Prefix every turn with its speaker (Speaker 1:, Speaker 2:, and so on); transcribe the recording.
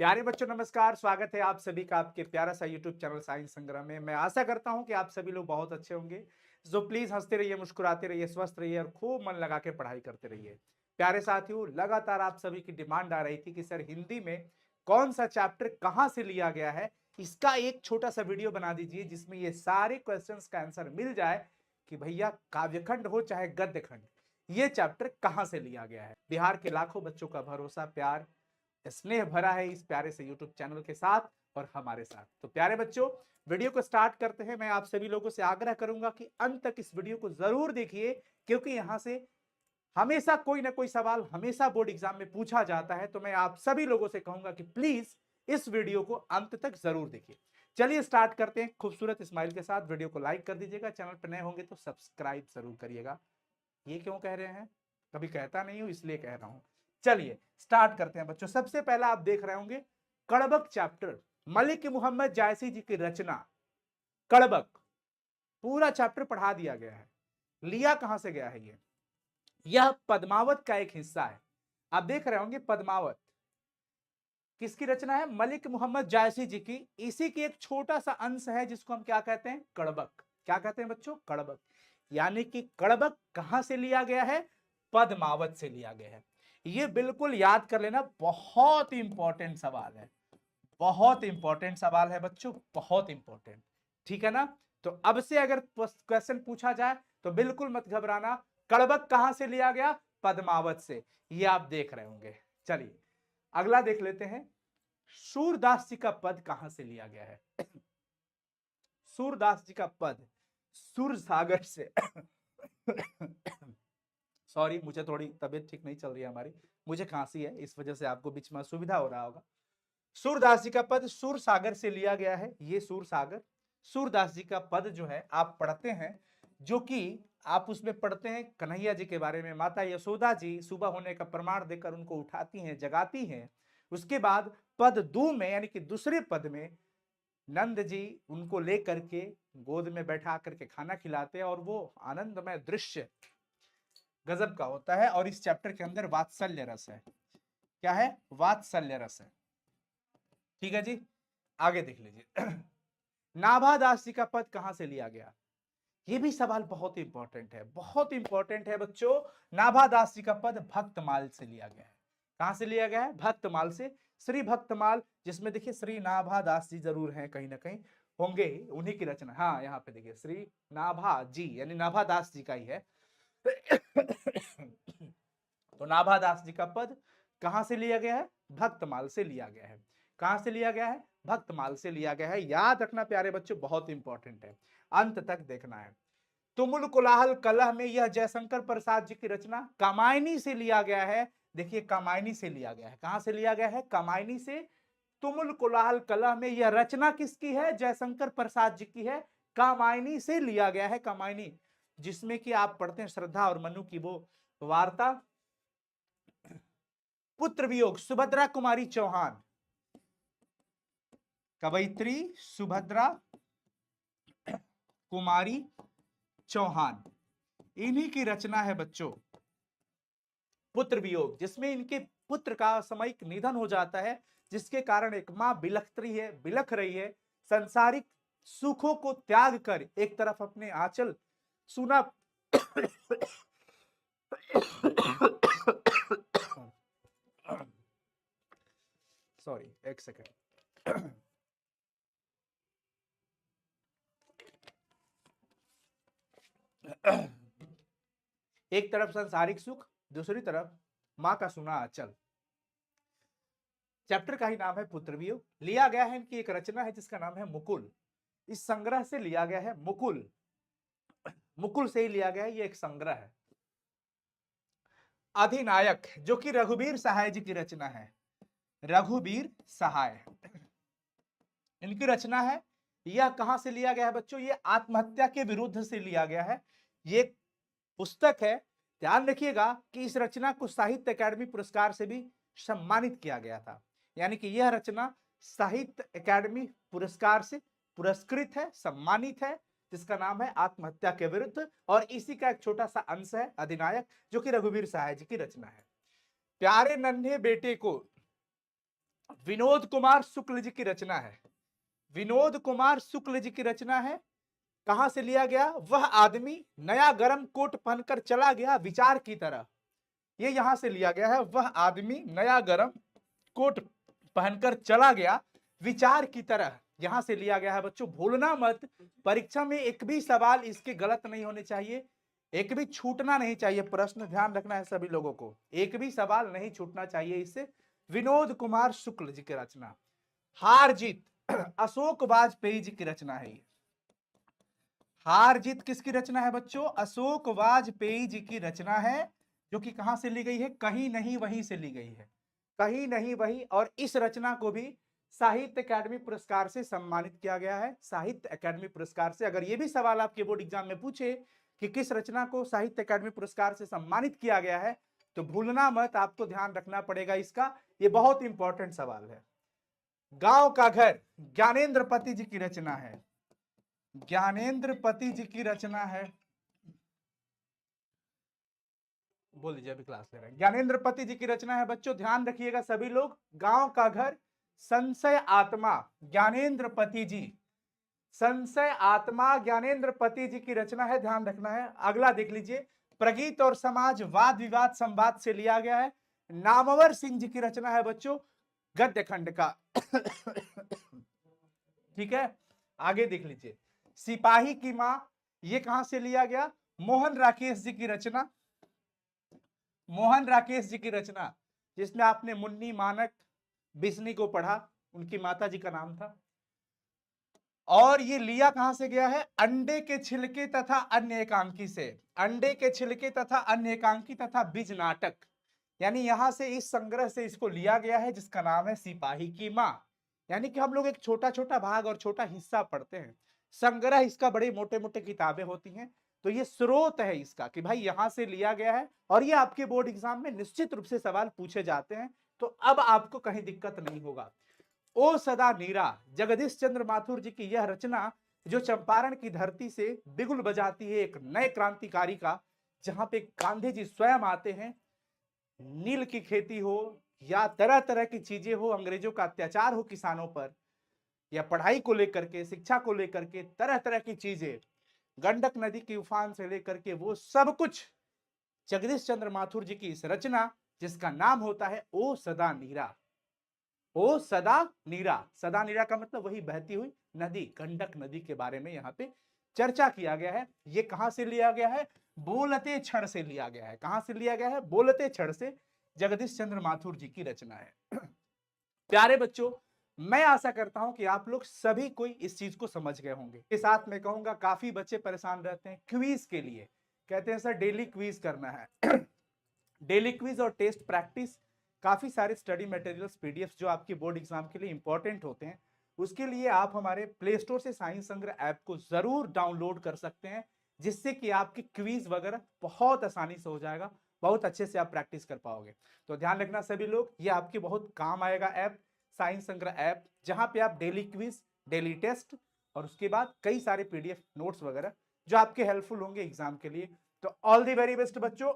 Speaker 1: प्यारे बच्चों नमस्कार, स्वागत है आप सभी का आपके प्यारा सा यूट्यूब चैनल साइंस संग्राम में। मैं आशा करता हूं कि आप सभी लोग बहुत अच्छे होंगे। जो प्लीज हंसते रहिए, मुस्कुराते रहिए, स्वस्थ रहिए और खूब मन लगा के पढ़ाई करते रहिए। प्यारे साथियों, लगातार आप सभी की डिमांड आ रही थी कि सर हिंदी में कौन सा चैप्टर कहां से लिया गया है, इसका एक छोटा सा वीडियो बना दीजिए जिसमें ये सारे क्वेश्चन का आंसर मिल जाए कि भैया काव्यखंड हो चाहे गद्यखंड, ये चैप्टर कहां से लिया गया है। बिहार के लाखों बच्चों का भरोसा, प्यार, स्नेह भरा है इस प्यारे से यूट्यूब चैनल के साथ और हमारे साथ। तो प्यारे बच्चों, वीडियो को स्टार्ट करते हैं। मैं आप सभी लोगों से आग्रह करूंगा कि अंत तक इस वीडियो को जरूर देखिए, क्योंकि यहां से हमेशा कोई ना कोई सवाल हमेशा बोर्ड एग्जाम में पूछा जाता है। तो मैं आप सभी लोगों से कहूंगा कि प्लीज इस वीडियो को अंत तक जरूर देखिए। चलिए स्टार्ट करते हैं खूबसूरत स्माइल के साथ। वीडियो को लाइक कर दीजिएगा, चैनल पर नए होंगे तो सब्सक्राइब जरूर करिएगा। ये क्यों कह रहे हैं, कभी कहता नहीं हूं इसलिए कह रहा हूं। चलिए स्टार्ट करते हैं बच्चों। सबसे पहला आप देख रहे होंगे कड़बक चैप्टर, मलिक मोहम्मद जायसी जी की रचना कड़बक। पूरा चैप्टर पढ़ा दिया गया है। लिया कहां से गया है ये? यह पद्मावत का एक हिस्सा है। आप देख रहे होंगे पद्मावत किसकी रचना है? मलिक मोहम्मद जायसी जी की। इसी की एक छोटा सा अंश है जिसको हम क्या कहते हैं? कड़बक। क्या कहते हैं बच्चों? कड़बक। यानी कि कड़बक कहां से लिया गया है? पद्मावत से लिया गया है। ये बिल्कुल याद कर लेना, बहुत इंपॉर्टेंट सवाल है। बहुत इंपॉर्टेंट सवाल है बच्चों, बहुत इंपॉर्टेंट। ठीक है ना? तो अब से अगर क्वेश्चन पूछा जाए तो बिल्कुल मत घबराना। कड़बक कहां से लिया गया? पद्मावत से। ये आप देख रहे होंगे। चलिए अगला देख लेते हैं। सूरदास जी का पद कहां से लिया गया है? सूरदास जी का पद सुर सागर से सॉरी, मुझे थोड़ी तबीयत ठीक नहीं चल रही है हमारी, मुझे खांसी है, इस वजह से आपको बीच में असुविधा हो रहा होगा। सूरदास जी का पद सुर सागर से लिया गया है। ये सुर सागर, सूरदास जी का पद जो है आप पढ़ते हैं, जो कि आप उसमें पढ़ते हैं कन्हैया जी के बारे में। माता यशोदा जी सुबह होने का प्रमाण देकर उनको उठाती हैं, जगाती हैं। उसके बाद पद दो में यानी कि दूसरे पद में नंद जी उनको लेकर के गोद में बैठा करके खाना खिलाते हैं और वो आनंदमय दृश्य गजब का होता है। और इस चैप्टर के अंदर वात्सल्य रस है। क्या है? वात्सल्य रस है। ठीक है जी, आगे देख लीजिए। नाभादास जी का पद कहां से लिया गया? ये भी सवाल बहुत इंपॉर्टेंट है, बहुत इंपॉर्टेंट है बच्चों। नाभादास जी का पद भक्तमाल से लिया गया है। कहां से लिया गया है? भक्तमाल से। श्री भक्तमाल, जिसमें देखिए श्री नाभादास जी जरूर हैं, कहीं ना कहीं होंगे, उन्हीं की रचना। हाँ, यहाँ पे देखिए श्री नाभा जी यानी नाभादास जी का ही है। तो नाभादास जी का पद कहां से लिया गया है? भक्तमाल से लिया गया है। कहां से लिया गया है? भक्तमाल से लिया गया है। याद रखना प्यारे बच्चों, बहुत इंपॉर्टेंट है, अंत तक देखना है। तुमुल कोलाहल कलह में यह जयशंकर प्रसाद जी की रचना कामायनी से लिया गया है। देखिए कामायनी से लिया गया है। कहां से लिया गया है? कामायनी से। तुमुल कोलाहल कलह में यह रचना किसकी है? जयशंकर प्रसाद जी की है। कामायनी से लिया गया है। कामायनी, जिसमें कि आप पढ़ते हैं श्रद्धा और मनु की वो वार्ता। पुत्र वियोग, सुभद्रा कुमारी चौहान, कवयित्री सुभद्रा कुमारी चौहान, इन्हीं की रचना है बच्चों पुत्र वियोग, जिसमें इनके पुत्र का सामयिक निधन हो जाता है, जिसके कारण एक मां बिलख रही है। संसारिक सुखों को त्याग कर एक तरफ अपने आंचल सुना सॉरी, एक सेकेंड। एक तरफ संसारिक सुख, दूसरी तरफ मां का सुना आंचल। चैप्टर का ही नाम है पुत्र वियोग। लिया गया है, इनकी एक रचना है जिसका नाम है मुकुल। इस संग्रह से लिया गया है मुकुल। मुकुल से ही लिया गया है, ये एक संग्रह है। अधिनायक, जो कि रघुवीर सहाय जी की रचना है। रघुवीर सहाय इनकी रचना है। यह कहां से लिया गया है बच्चों? ये आत्महत्या के विरुद्ध से लिया गया है। ये पुस्तक है। ध्यान रखिएगा कि इस रचना को साहित्य अकादमी पुरस्कार से भी सम्मानित किया गया था। यानी कि यह रचना साहित्य अकादमी पुरस्कार से पुरस्कृत है, सम्मानित है, जिसका नाम है आत्महत्या के विरुद्ध। और इसी का एक छोटा सा अंश है अधिनायक, जो कि रघुवीर सहाय जी की रचना है। प्यारे नन्हे बेटे को विनोद कुमार शुक्ल जी की रचना है। विनोद कुमार शुक्ल जी की रचना है। कहां से लिया गया? वह आदमी नया गरम कोट पहनकर चला गया विचार की तरह। ये यहां से लिया गया है। वह आदमी नया गरम कोट पहनकर चला गया विचार की तरह, यहां से लिया गया है। बच्चों भूलना मत, परीक्षा में एक भी सवाल इसके गलत नहीं होने चाहिए, एक भी छूटना नहीं चाहिए प्रश्न, ध्यान रखना है सभी लोगों को, एक भी सवाल नहीं छूटना चाहिए इससे। विनोद कुमार शुक्ल जी की रचना। हार जीत अशोक वाजपेयी जी की रचना है ये। हार जीत किसकी रचना है बच्चों? अशोक वाजपेयी जी की रचना है, जो कि कहां से ली गई है? कहीं नहीं वहीं से ली गई है, कहीं नहीं वहीं। और इस रचना को भी साहित्य अकादमी पुरस्कार से सम्मानित किया गया है, साहित्य अकादमी पुरस्कार से। अगर ये भी सवाल आपके बोर्ड एग्जाम में पूछे कि किस रचना को साहित्य अकादमी पुरस्कार से सम्मानित किया गया है, तो भूलना मत, आपको ध्यान रखना पड़ेगा इसका, ये बहुत इंपॉर्टेंट सवाल है। गांव का घर ज्ञानेंद्र पति जी की रचना है, ज्ञानेंद्र पति जी की रचना है। बोल दीजिए, अभी क्लास ले रहे हैं। ज्ञानेंद्र पति जी की रचना है बच्चों, ध्यान रखिएगा सभी लोग। गांव का घर, संशय आत्मा, ज्ञानेंद्र पति जी, संशय आत्मा ज्ञानेंद्र पति जी की रचना है, ध्यान रखना है। अगला देख लीजिए, प्रगीत और समाज वाद विवाद संवाद से लिया गया है, नामवर सिंह जी की रचना है बच्चों, गद्य खंड का। ठीक है, आगे देख लीजिए, सिपाही की मां, ये कहां से लिया गया? मोहन राकेश जी की रचना, मोहन राकेश जी की रचना, जिसमें आपने मुन्नी मानक बिस्नी को पढ़ा, उनकी माता जी का नाम था। और ये लिया कहां से गया है? अंडे के छिलके तथा अन्य एकांकी से, अंडे के छिलके तथा अन्य एकांकी तथा बीज नाटक, यानी यहां से इस संग्रह से इसको लिया गया है, जिसका नाम है सिपाही की मां। यानी कि हम लोग एक छोटा छोटा भाग और छोटा हिस्सा पढ़ते हैं, संग्रह इसका बड़े मोटे मोटे किताबें होती हैं, तो ये स्रोत है इसका कि भाई यहां से लिया गया है, और ये आपके बोर्ड एग्जाम में निश्चित रूप से सवाल पूछे जाते हैं, तो अब आपको कहीं दिक्कत नहीं होगा। ओ सदा नीरा, जगदीश चंद्र माथुर जी की यह रचना, जो चंपारण की धरती से बिगुल बजाती है एक नए क्रांतिकारी का, जहां पे गांधी जी स्वयं आते हैं, नील की खेती हो या तरह तरह की चीजें हो, अंग्रेजों का अत्याचार हो किसानों पर, या पढ़ाई को लेकर के, शिक्षा को लेकर के, तरह तरह की चीजें, गंडक नदी की उफान से लेकर के, वो सब कुछ जगदीश चंद्र माथुर जी की इस रचना, जिसका नाम होता है ओ सदा नीरा। ओ सदा नीरा, सदा नीरा का मतलब वही बहती हुई नदी, गंडक नदी के बारे में यहाँ पे चर्चा किया गया है। ये कहां से लिया गया है? बोलते क्षण से लिया गया है। कहां से लिया गया है? बोलते क्षण से, जगदीश चंद्र माथुर जी की रचना है। प्यारे बच्चों, मैं आशा करता हूं कि आप लोग सभी कोई इस चीज को समझ गए होंगे। के साथ मैं कहूंगा, काफी बच्चे परेशान रहते हैं क्विज के लिए, कहते हैं सर डेली क्विज करना है। डेली क्विज और टेस्ट प्रैक्टिस, काफी सारे स्टडी मटेरियल्स पीडीएफ जो आपके बोर्ड एग्जाम के लिए इंपॉर्टेंट होते हैं, उसके लिए आप हमारे प्ले स्टोर से साइंस संग्रह ऐप को जरूर डाउनलोड कर सकते हैं, जिससे कि आपकी क्विज वगैरह बहुत आसानी से हो जाएगा, बहुत अच्छे से आप प्रैक्टिस कर पाओगे। तो ध्यान रखना सभी लोग, ये आपके बहुत काम आएगा ऐप, साइंस संग्रह ऐप, जहां पे आप डेली क्विज, डेली टेस्ट, और उसके बाद कई सारे पीडीएफ नोट्स वगैरह जो आपके हेल्पफुल होंगे एग्जाम के लिए। तो ऑल दी वेरी बेस्ट बच्चों।